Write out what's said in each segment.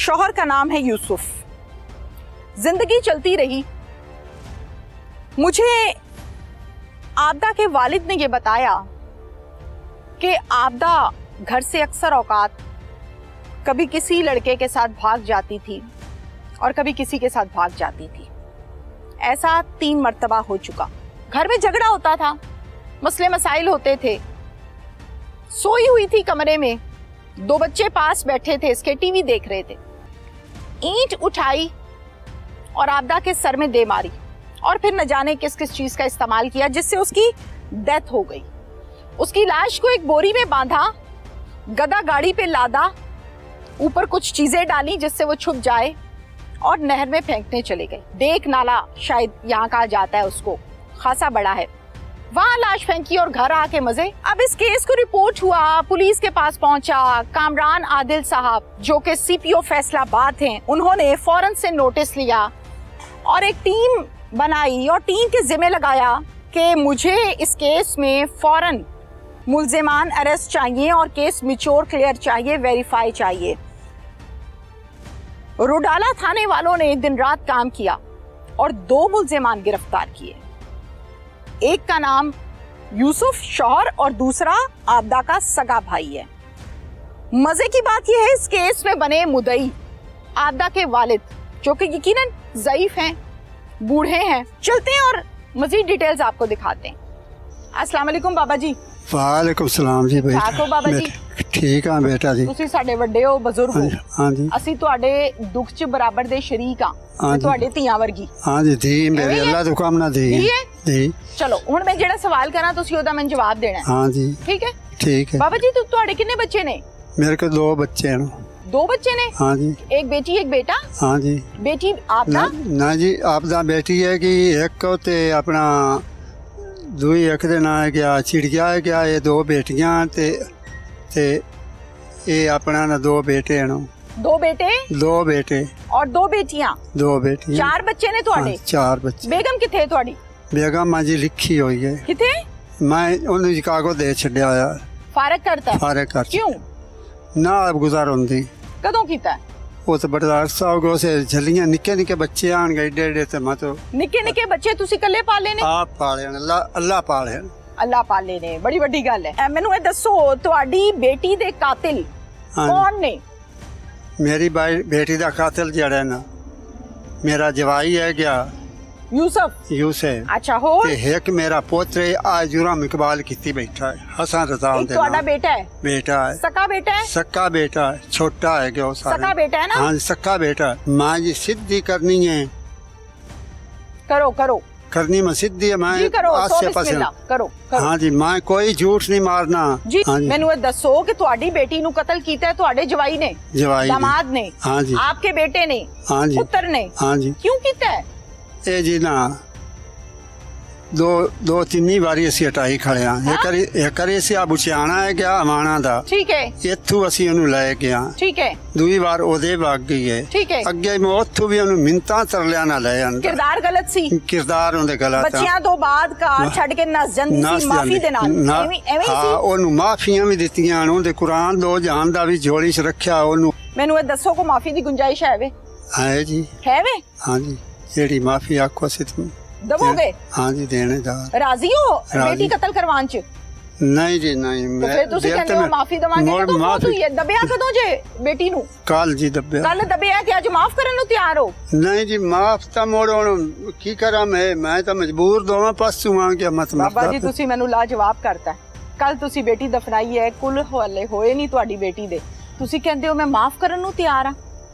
शौहर का नाम है यूसुफ। जिंदगी चलती रही। मुझे आबदा के वालिद ने यह बताया कि आबदा घर से अक्सर औकात कभी किसी लड़के के साथ भाग जाती थी और कभी किसी के साथ भाग जाती थी। ऐसा 3 मर्तबा हो चुका। घर में झगड़ा होता था, मसले मसाइल होते थे। सोई हुई थी कमरे में, 2 बच्चे पास बैठे थे, इसके टीवी देख रहे थे। ईंट उठाई और आबदा के सर में दे मारी और फिर न जाने किस किस चीज का इस्तेमाल किया जिससे उसकी डेथ हो गई। उसकी लाश को एक बोरी में बांधा, गधा गाड़ी पे लादा, ऊपर कुछ चीजें डाली जिससे वो छुप जाए और नहर में फेंकने चले गए। देख नाला शायद यहाँ कहा जाता है उसको, खासा बड़ा है। वहां लाश फेंकी और घर आके मजे। अब इस केस को रिपोर्ट हुआ, पुलिस के पास पहुंचा। कामरान आदिल साहब जो कि सीपीओ फैसलाबाद हैं, उन्होंने फौरन से नोटिस लिया और एक टीम बनाई और टीम के जिम्मे लगाया कि मुझे इस केस में फौरन मुल्जिमान अरेस्ट चाहिए और केस मिच्योर क्लियर चाहिए, वेरीफाई चाहिए। रुडाला थाने वालों ने दिन रात काम किया और 2 मुल्जिमान गिरफ्तार किए। एक का नाम यूसुफ शौहर और दूसरा आबदा का सगा भाई है। मजे की बात यह है इस केस में बने मुदई आबदा के वालिद जो कि यकीनन ज़ईफ हैं, बूढ़े हैं। चलते हैं और मजीद डिटेल्स आपको दिखाते हैं। अस्सलाम वालेकुम बाबा जी। वालेकुम सलाम जी। ठीक हो बाबा जी? ठीक हाँ बेटा जी। ਤੁਸੀਂ ਸਾਡੇ ਵੱਡੇ ਹੋ, ਬਜ਼ੁਰਗ ਹੋ। हाँ जी। ਅਸੀਂ ਤੁਹਾਡੇ ਦੁੱਖ 'ਚ ਬਰਾਬਰ ਦੇ ਸ਼ਰੀਕ ਆ ਤੇ ਤੁਹਾਡੇ ਧੀਆਂ ਵਰਗੀ। हाँ जी धी मेरे अल्लाह तो काम ना धी धी। ਚਲੋ ਹੁਣ ਮੈਂ ਜਿਹੜਾ ਸਵਾਲ ਕਰਾਂ ਤੁਸੀਂ ਉਹਦਾ ਮੈਨੂੰ ਜਵਾਬ ਦੇਣਾ ਹੈ। हाँ जी ਠੀਕ ਹੈ ठीक है। बाबा जी ਤੁਹਾਡੇ ਕਿੰਨੇ ਬੱਚੇ ਨੇ? मेरे को 2 बच्चे हैं। 2 बच्चे ने? हाँ जी। एक बेटी एक बेटा? हाँ जी। बेटी आपदा? ना जी आपदा बेटी है कि एक ते अपना दूई एक दे ना है क्या चिड़िया है क्या, ये 2 बेटियां ते ये अपना ना 2 बेटे हैं। 2 बेटे 2 बेटे और 2 बेटियां? 2 बेटियां। 4 बच्चे ने ਤੁਹਾਡੇ? 4 बच्चे। बेगम किथे है ਤੁਹਾਡੀ? बेगम मां जी लिखी हुई है। किथे? मैं उन्हें कागज दे छड्या यार। फारग करता है? फारग कर। क्यों? ना अब गुजार होंदी। कदों कीता है? वो तो बड़ा साहब को से झलियां निक्के निक्के बच्चे आन गए डेढ़ ते मैं तो निक्के निक्के बच्चे ਤੁਸੀਂ ਕੱਲੇ ਪਾਲੇ ਨੇ? आप पाले अल्लाह पाले। ਅੱਲਾ ਪਾਲੇ ਨੇ, ਬੜੀ ਵੱਡੀ ਗੱਲ ਹੈ। ਮੈਨੂੰ ਇਹ ਦੱਸੋ ਤੁਹਾਡੀ ਬੇਟੀ ਦੇ ਕਾਤਿਲ ਕੌਣ ਨੇ? मेरी बेटी का कातिल जड़ा ना मेरा जवाई है क्या यूसुफ। यूसुफ। अच्छा हो। एक मेरा पोत्र आज जुराम इकबाल किती बैठा है, हसन रजा एक ਤੁਹਾਡਾ बेटा है? बेटा है। सका बेटा है? सक्का बेटा है, छोटा है क्या सका बेटा है ना? हाँ सक्का बेटा। माँ जी सिद्धि करनी है। करो करो करनी में सिद्धि है। मैं करो, आसे पासे करो करो। हाँ जी मैं कोई झूठ नहीं मारना जी। हाँ जी। ਮੈਨੂੰ ਇਹ ਦੱਸੋ ਕਿ ਤੁਹਾਡੀ ਬੇਟੀ ਨੂੰ ਕਤਲ ਕੀਤਾ ਹੈ ਤੁਹਾਡੇ ਜਵਾਈ ਨੇ? जवाई दामाद ने? हाँ जी। आपके बेटे ने? हाँ जी। पुत्र ने? हाँ जी। क्यों ਕੀਤਾ है? ਇਹ ਜੀ ਨਾ ਦੋ ਤਿੰਨੀ ਵਾਰੀ ਅਸੀਂ ਹਟਾਈ ਖੜੇ ਆ। ਇੱਕ ਵਾਰੀ ਅਸੀਂ ਆ ਬੁਚਿਆਣਾ ਹੈ ਗਿਆ ਅਮਾਣਾ ਦਾ। ਠੀਕ ਹੈ। ਇੱਥੋਂ ਅਸੀਂ ਉਹਨੂੰ ਲੈ ਕੇ ਆ। ਠੀਕ ਹੈ। ਦੂਜੀ ਵਾਰ ਉਹਦੇ ਵਗ ਗਈ ਹੈ। ਠੀਕ ਹੈ। ਅੱਗੇ ਮੈਂ ਉੱਥੋਂ ਵੀ ਉਹਨੂੰ ਮਿੰਤਾਂ ਤਰਲਿਆਂ ਨਾਲ ਲੈ ਆਂਦਾ। ਕਿਰਦਾਰ ਗਲਤ ਸੀ? ਕਿਰਦਾਰ ਉਹਦੇ ਗਲਤ ਆ। ਬੱਚਿਆਂ ਤੋਂ ਬਾਅਦ ਘਰ ਛੱਡ ਕੇ ਨਸ ਜਾਂਦੀ ਸੀ ਮਾਫੀ ਦੇ ਨਾਲ। ਐਵੇਂ ਹਾਂ ਸੀ? ਉਹਨੂੰ ਮਾਫੀਆਂ ਵੀ ਦਿੱਤੀਆਂ, ਉਹਦੇ ਕੁਰਾਨ 2 ਜਹਾਨ ਦਾ ਵੀ ਝੋਲੀ 'ਚ ਰੱਖਿਆ ਉਹਨੂੰ। ਮੈਨੂੰ ਇਹ ਦੱਸੋ ਕੋ ਮਾਫੀ ਦੀ ਗੁੰਜਾਇਸ਼ ਹੈ ਵੇ? ਹੈ ਜੀ। ਹੈ ਵੇ? हाँ जी ਜਿਹੜੀ ਮਾਫੀ ਆਖੋ ਅਸੀਂ ਤੁਮ ਦਵੋਗੇ? हाँ जी देने जा। ਰਾਜ਼ੀ ਹੋ ਬੇਟੀ ਕਤਲ ਕਰਵਾਉਣ ਚ? नहीं जी नहीं मैं ਫਿਰ ਤੁਸੀਂ ਕਹਿੰਦੇ ਹੋ ਮਾਫੀ ਦਵਾਂਗੇ, ਕਦੋਂ ਮੌਤ ਹੋਈ ਹੈ? ਦਬਿਆ ਕਦੋਂ ਜੇ ਬੇਟੀ ਨੂੰ? ਕੱਲ ਜੀ ਦੱਬਿਆ। ਕੱਲ ਦਬਿਆ ਕਿ ਅੱਜ ਮਾਫ ਕਰਨ ਨੂੰ ਤਿਆਰ ਹੋ? नहीं जी माफ ਤਾਂ ਮੋੜ ਹੁਣ ਕੀ ਕਰਾਂ ਮੈਂ ਤਾਂ ਮਜਬੂਰ ਦੋਵਾਂ ਪਾਸੋਂ ਆ ਗਿਆ ਮਤ ਬਾਬਾ ਜੀ ਤੁਸੀਂ ਮੈਨੂੰ ਲਾਜਵਾਬ ਕਰਤਾ। ਕੱਲ ਤੁਸੀਂ ਬੇਟੀ ਦਫਨਾਈ ਹੈ, ਕੁੱਲ ਹਵਾਲੇ ਹੋਏ ਨਹੀਂ ਤੁਹਾਡੀ ਬੇਟੀ ਦੇ, ਤੁਸੀਂ ਕਹਿੰਦੇ ਹੋ ਮੈਂ ਮਾਫ ਕਰਨ ਨੂੰ ਤਿਆਰ ਆ।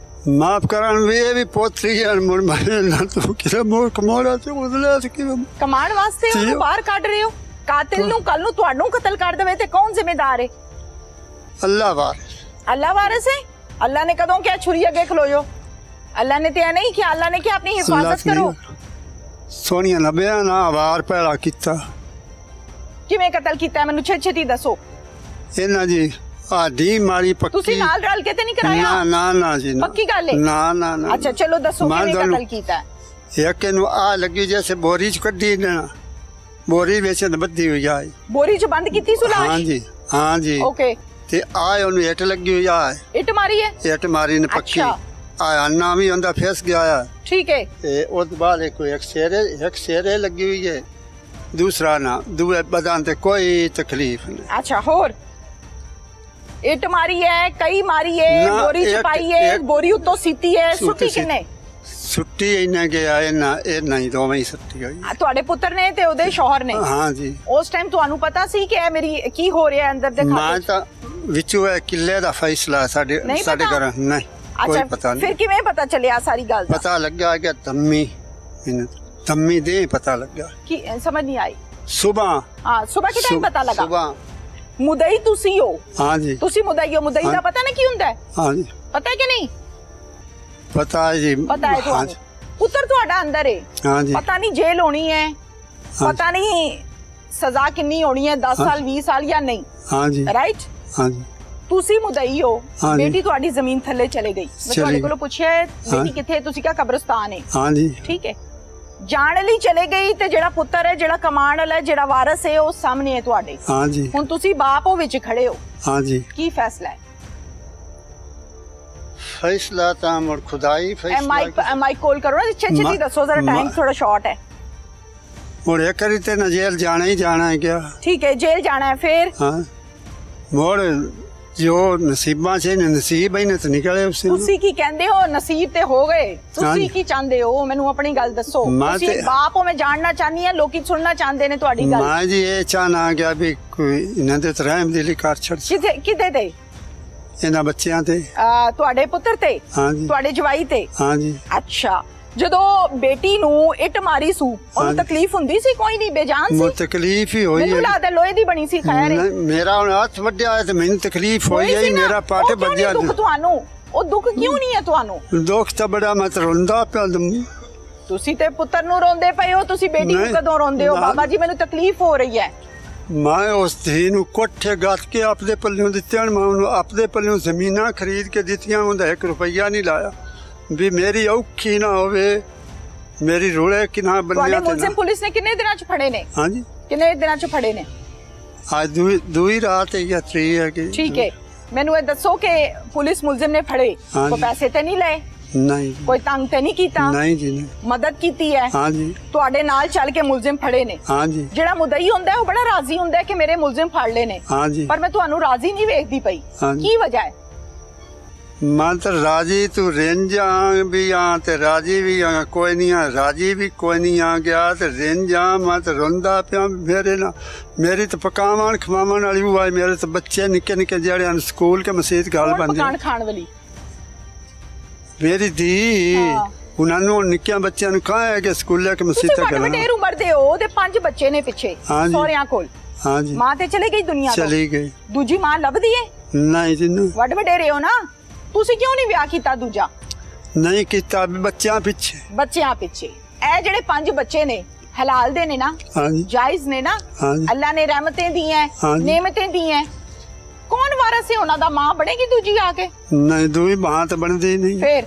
ਮਾਫ ਕਰਨ ਵੀ ਪੋਤਰੀ ਹੈ ਮੁਰ ਮੈਂ ਨਾ ਤੂੰ ਕਿਹੜਾ ਮੋੜ ਕਮੋੜਾ ਤੇ ਉਦਲਾ ਤੇ ਕਿਵੇਂ ਕਮਾਣ ਵਾਸਤੇ ਉਹਨੂੰ ਬਾਹਰ ਕੱਢ ਰਹੇ ਹੋ। ਕਾਤਿਲ ਨੂੰ ਕੱਲ ਨੂੰ ਤੁਹਾਨੂੰ ਕਤਲ ਕਰ ਦੇਵੇ ਤੇ ਕੌਣ ਜ਼ਿੰਮੇਦਾਰ ਹੈ? ਅੱਲਾ ਵਾਰਿਸ। अल्लाह वारिस है? अल्लाह ने कदों क्या छुरी अगे खलो जो? अल्लाह ने तो नहीं किया, अल्लाह ने क्या अपनी हिफाजत करो। सोनिया नबिया ना वार पैदा किया। किवें कतल कीता है मैनू छेती दसो। इन्हां जी आडी मारी पक्की तुसी नाल रल के ते नहीं कराया? ना ना ना जी ना। पक्की गल है? ना ना ना। अच्छा चलो दसो किवें कतल कीता है? एक नु आ लगी जैसे बोरी च कड्डी ना, बोरी विच बद्धी हुई आई। बोरी च बंद कीती सुलाश? हां जी हां जी। ओके। ते आए ओनु इट लगी हुई आए। इट मारी है? इट मारी ने पक्की। अच्छा ਆਨਾ ਵੀ ਉਹਦਾ ਫਿਸ ਗਿਆ ਆ ਠੀਕ ਹੈ ਤੇ ਉਸ ਤੋਂ ਬਾਅਦ ਇੱਕ ਸ਼ੇਰੇ ਲੱਗੀ ਹੋਈ ਹੈ ਦੂਸਰਾ ਨਾ ਦੂਏ ਬਦਨ ਤੇ ਕੋਈ ਤਕਲੀਫ ਨਹੀਂ। अच्छा होर इट मारी है कई मारी है ना, बोरी एक- छपाई है एक- बोरी उत्तो सीती है सूती सुती सी- किन्ने ਛੁੱਟੀ ਇਹਨਾਂ ਗਿਆ ਇਹ ਨਹੀਂ ਦੋਵੇਂ ਹੀ ਛੁੱਟੀ ਹੋਈ। ਤੁਹਾਡੇ ਪੁੱਤਰ ਨੇ ਤੇ ਉਹਦੇ ਸ਼ੌਹਰ ਨੇ ਹਾਂ ਜੀ ਉਸ ਟਾਈਮ ਤੁਹਾਨੂੰ ਪਤਾ ਸੀ ਕਿ ਇਹ ਮੇਰੀ ਕੀ ਹੋ ਰਿਹਾ ਅੰਦਰ ਦੇ ਮੈਂ ਖਾਤੇ 'ਚ? ਤਾਂ ਵਿੱਚੋਂ ਇਹ ਕਿੱਲੇ ਦਾ ਫੈਸਲਾ ਸਾਡੇ ਨਹੀਂ ਸਾਡੇ ਪਤਾ? ਘਰ ਨਹੀਂ ਕੋਈ ਅੱਛਾ ਪਤਾ ਫਿਰ ਨਹੀਂ। ਕਿਵੇਂ ਪਤਾ ਚੱਲਿਆ ਸਾਰੀ ਗੱਲ ਦਾ ਪਤਾ ਲੱਗਾ ਕਿ ਤੰਮੀ ਦੇ ਪਤਾ ਲੱਗਾ ਕੀ ਸਮਝ ਨਹੀਂ ਆਈ ਸੁਬਹ ਹਾਂ ਸਵੇਰ ਕੇ ਟਾਈਮ ਪਤਾ ਲੱਗਾ ਸੁਬਹ ਮੁਦਈ ਤੁਸੀਂ ਹੋ ਹਾਂ ਜੀ ਤੁਸੀਂ ਮੁਦਈ ਹੋ ਮੁਦਈ ਦਾ ਹਾਂ। ਪਤਾ ਨਾ ਕੀ ਹੁੰਦਾ ਹੈ ਹਾਂ ਜੀ ਪਤਾ ਹੈ ਕਿ ਨਹੀਂ ਪਤਾ ਹੈ ਜੀ ਪਤਾ ਹੈ ਹਾਂ ਤੁਹਾਨੂੰ ਜੀ, ਪੁੱਤਰ ਤੁਹਾਡਾ ਅੰਦਰ ਹੈ ਹਾਂ ਜੀ ਪਤਾ ਨਹੀਂ ਜੇਲ੍ਹ ਹੋਣੀ ਹੈ ਪਤਾ ਨਹੀਂ ਸਜ਼ਾ ਕਿੰਨੀ ਹੋਣੀ ਹੈ 10 ਸਾਲ 20 ਸਾਲ ਜਾਂ ਨਹੀਂ ਹਾਂ ਜੀ ਰਾਈਟ ਹਾਂ ਜੀ ਤੁਸੀਂ ਮੁਦਈ ਹੋ ਹਾਂ ਜੀ। ਬੇਟੀ ਤੁਹਾਡੀ ਜ਼ਮੀਨ ਥੱਲੇ ਚਲੇ ਗਈ ਮੈਂ ਚਲੀ ਤੁਹਾਡੇ ਗਈ। ਕੋਲੋਂ ਪੁੱਛਿਆ ਹੈ, ਬੇਟੀ ਹਾਂ। ਕਿੱਥੇ ਹੈ? ਤੁਸੀਂ ਕਿਹਾ ਕਬਰਸਤਾਨ ਹੈ ਹਾਂ ਜੀ ਠੀਕ ਹੈ ਜਾਣ ਲਈ ਚਲੇ ਗਈ ਤੇ ਜਿਹੜਾ ਪੁੱਤਰ ਹੈ ਜਿਹੜਾ ਕਮਾਉਣ ਵਾਲਾ ਹੈ ਜਿਹੜਾ ਵਾਰਸ ਹੈ ਉਹ ਸਾਹਮਣੇ ਹੈ ਤੁਹਾਡੇ ਹਾਂ ਜੀ ਹੁਣ ਤੁਸੀਂ ਬਾਪ ਹੋ ਵਿੱਚ ਖੜੇ ਹੋ ਹਾਂ ਜੀ ਕੀ ਫੈਸਲਾ ਹੈ ਫੈਸਲਾ ਤਾਂ ਮੁੜ ਖੁਦਾਈ ਇਹ ਫੈਸਲਾ ਮਾਈਕ ਕੋਲ ਕਰੋ ਨਾ ਛੇਤੀ ਮਾ- ਦੱਸੋ ਜ਼ਰਾ ਟਾਈਮ ਮਾ- ਥੋੜਾ ਸ਼ਾਰਟ ਹੈ ਮੁੜ ਇੱਕ ਵਾਰੀ ਤੇ ਨਾ ਜੇਲ੍ਹ ਜਾਣਾ ਹੀ ਜਾਣਾ ਹੈ ਕਿਆ ਠੀਕ ਹੈ ਜੇਲ੍ਹ ਜਾਣਾ ਹੈ ਫਿਰ ਹਾਂ ਮੁੜ ਜੋ ਨਸੀਬਾਂ ਚ ਨੇ ਨਸੀਬ ਹੀ ਨੇ ਤੇ ਨਿਕਲੇ ਉਸੇ ਨੂੰ। ਤੁਸੀਂ ਕੀ ਕਹਿੰਦੇ ਹੋ ਨਸੀਬ ਤੇ ਹੋ ਗਏ ਤੁਸੀਂ ਹਾਂਜੀ। ਕੀ ਚਾਹੁੰਦੇ ਹੋ ਮੈਨੂੰ ਆਪਣੀ ਗੱਲ ਦੱਸੋ ਮੈਂ ਤੁਸੀਂ ਤੇ- ਬਾਪ ਹੋ ਮੈਂ ਜਾਣਨਾ ਚਾਹਨੀ ਹਾਂ ਲੋਕੀ ਸੁਣਨਾ ਚਾਹੁੰਦੇ ਨੇ ਤੁਹਾਡੀ ਗੱਲ ਮੈਂ ਜੀ ਇਹ ਚਾਹਨਾ ਗਿਆ ਵੀ ਕੋਈ ਇਹਨਾਂ ਦੇ ਤਰ੍ਹਾਂ ਦਿਲੀ ਕਰ ਛੱਡ ਕਿਤੇ ਤੇ ਇਹਨਾਂ ਬੱਚਿਆਂ ਤੇ ਤੁਹਾਡੇ ਪੁੱਤਰ ਤੇ ਹਾਂ ਜੀ ਤੁਹਾਡੇ ਜਵਾਈ ਤੇ ਹਾਂ ਜੀ ਅੱਛਾ ਜਦੋਂ ਬੇਟੀ ਨੂੰ ਇੱਟ ਮਾਰੀ ਸੂ ਉਹਨੂੰ ਹਾਂਜੀ। ਤਕਲੀਫ ਹੁੰਦੀ ਸੀ ਕੋਈ ਨਹੀਂ ਬੇਜਾਨ ਮੋ ਸੀ ਤਕਲੀਫ ਹੀ ਹੋਈ ਮੈਨੂੰ ਹੈ ਲੱਗਦਾ ਲੋਹੇ ਦੀ ਬਣੀ ਸੀ ਖੈਰ ਹੈ। ਨਹੀਂ, ਮੇਰਾ ਹੁਣ ਹੱਥ ਵੱਡਿਆ ਹੈ ਤੇ ਮੈਨੂੰ ਤਕਲੀਫ ਹੋਈ ਹੋਈ ਹੈ ਸੀ ਨਾ, ਮੇਰਾ ਪੱਟ ਉਹ ਕਿਉਂ ਨਹੀਂ ਵੱਜਿਆ ਦੁੱਖ ਤੁਹਾਨੂੰ ਉਹ ਦੁੱਖ ਕਿਉਂ ਨਹੀਂ ਹੈ ਤੁਹਾਨੂੰ ਦੁੱਖ ਤਾਂ ਬੜਾ ਮਤ ਰੋਂਦਾ ਪਿਆ ਤੁਸੀਂ ਤੇ ਪੁੱਤਰ ਨੂੰ ਰੋਂਦੇ ਪਏ ਹੋ ਤੁਸੀਂ ਬੇਟੀ ਨੂੰ ਨਹੀਂ, ਕਦੋਂ ਰੋਂਦੇ ਹੋ ਨਾ। ਬਾਬਾ ਜੀ ਮੈਨੂੰ ਤਕਲੀਫ ਹੋ ਰਹੀ ਹੈ ਮੈਂ ਉਸ ਧੀ ਨੂੰ ਕੋਠੇ ਗੱਤ ਕੇ ਆਪਦੇ ਪੱਲਿਓਂ ਦਿੱਤੀਆਂ ਮੈਂ ਉਹਨੂੰ ਆਪਦੇ ਪੱਲਿਓਂ ਜ਼ਮੀਨਾਂ ਖਰੀਦ ਕੇ ਦਿੱਤੀਆਂ ਉਹਦਾ 1 ਰੁਪਈਆ ਨਹੀਂ ਲਾਇਆ ਵੀ ਮੇਰੀ ਔਖੀ ਨਾ ਹੋਵੇ ਮੇਰੀ ਰੋਲੇ ਕਿਨਾ ਤੁਹਾਡੇ ਬੰਨਿਆ ਤੇ ਮੁਲਜ਼ਮ ਨਾ। ਪੁਲਿਸ ਨੇ ਕਿੰਨੇ ਦਿਨਾਂ ਚ ਫੜੇ ਨੇ ਹਾਂਜੀ ਕਿੰਨੇ ਦਿਨਾਂ ਚ ਫੜੇ ਨੇ ਅੱਜ ਦੂਈ ਰਾਤ ਹੈ ਜਾਂ ਤਰੀ ਹੈ ਕਿ ਠੀਕ ਹੈ ਮੈਨੂੰ ਇਹ ਦੱਸੋ ਕਿ ਪੁਲਿਸ ਮੁਲਜ਼ਮ ਨੇ ਫੜੇ ਹਾਂਜੀ। ਕੋਈ ਪੈਸੇ ਤੇ ਨਹੀਂ ਲਏ ਨਹੀਂ ਜੀ, ਕੋਈ ਤੰਗ ਤੇ ਨਹੀਂ ਕੀਤਾ ਨਹੀਂ ਜੀ ਨਹੀਂ। ਮਦਦ ਕੀਤੀ ਹੈ ਹਾਂਜੀ ਤੁਹਾਡੇ ਨਾਲ ਚੱਲ ਕੇ ਮੁਲਜ਼ਮ ਫੜੇ ਨੇ ਹਾਂਜੀ ਜਿਹੜਾ ਮੁਦਈ ਹੁੰਦਾ ਹੈ ਉਹ ਬੜਾ ਰਾਜ਼ੀ ਹੁੰਦਾ ਹੈ ਕਿ ਮੇਰੇ ਮੁਲਜ਼ਮ ਫੜ ਲਏ ਨੇ ਹਾਂਜੀ ਪਰ ਮੈਂ ਤੁਹਾਨੂੰ ਰਾਜ਼ੀ ਨਹੀਂ ਵੇਖਦੀ ਪਈ ਹਾਂਜੀ। ਕੀ ਵਜ੍ਹਾ ਹੈ ਮੈਂ ਤਾਂ ਰਾਜੀ ਤੂੰ ਰਿੰਜਾਂ ਵੀ ਆ ਤੇ ਰਾਜੀ ਵੀ ਆ ਕੋਈ ਨਹੀਂ ਆ ਰਾਜੀ ਵੀ ਕੋਈ ਨਹੀਂ ਆ ਗਿਆ ਤੇ ਰਿੰਜਾਂ ਮੈਂ ਤਾਂ ਰੋਂਦਾ ਪਿਆ ਮੇਰੇ ਨਾਲ ਮੇਰੀ ਤਾਂ ਪਕਾਵਣ ਖਵਾਵਣ ਵਾਲੀ ਉਹ ਆਈ ਮੇਰੇ ਤਾਂ ਬੱਚੇ ਨਿੱਕੇ ਨਿੱਕੇ ਜਿਹੜੇ ਹਨ ਸਕੂਲ ਕੇ ਮਸੀਤ ਗੱਲ ਕੌਣ ਬੰਦੀ ਪਕਾਨ ਖਾਣ ਵਾਲੀ ਮੇਰੀ ਧੀ ਹਾਂ। ਉਹਨਾਂ ਨੂੰ ਨਿੱਕਿਆਂ ਬੱਚਿਆਂ ਨੂੰ ਕਹਾਂ ਹੈ ਕਿ ਸਕੂਲੇ ਕੇ ਤੁਸੀਂ ਮਸੀਤ ਵੱਡੇ ਗੱਲ ਵਡੇਰ ਉਮਰ ਦੇ ਹੋ ਤੇ 5 ਬੱਚੇ ਨੇ ਪਿੱਛੇ ਹਾਂਜੀ। ਸਹੁਰਿਆਂ ਕੋਲ ਹਾਂਜੀ ਮਾਂ ਤੇ ਚਲੇ ਗਈ ਦੁਨੀਆ ਤੋਂ ਚਲੀ ਗਈ ਦੂਜੀ ਮਾਂ ਲੱਭਦੀ ਏ ਨਹੀਂ ਜੀ ਨਹੀਂ ਵੱਡ ਵਡੇਰੇ ਹੋ ਨਾ ਤੁਸੀਂ ਕਿਉਂ ਨਹੀਂ ਵਿਆਹ ਕੀਤਾ ਦੂਜਾ ਨਹੀਂ ਕੀਤਾ ਵੀ ਬੱਚਿਆਂ ਪਿੱਛੇ ਬੱਚਿਆਂ ਪਿੱਛੇ ਇਹ ਜਿਹੜੇ 5 ਬੱਚੇ ਨੇ ਹਲਾਲ ਦੇ ਨੇ ਨਾ ਹਾਂਜੀ ਜਾਇਜ਼ ਨੇ ਨਾ ਹਾਂਜੀ ਅੱਲਾ ਨੇ ਰਹਿਮਤਾਂ ਦੀਆਂ ਹਾਂਜੀ। ਨੇਮਤਾਂ ਦੀਆਂ ਕੌਣ ਵਾਰਸ ਹੈ ਉਹਨਾਂ ਦਾ ਮਾਂ ਬਣੇਗੀ ਦੂਜੀ ਆ ਕੇ ਨਹੀਂ ਦੂਈ ਬਾਤ ਬਣਦੀ ਨਹੀਂ ਫਿਰ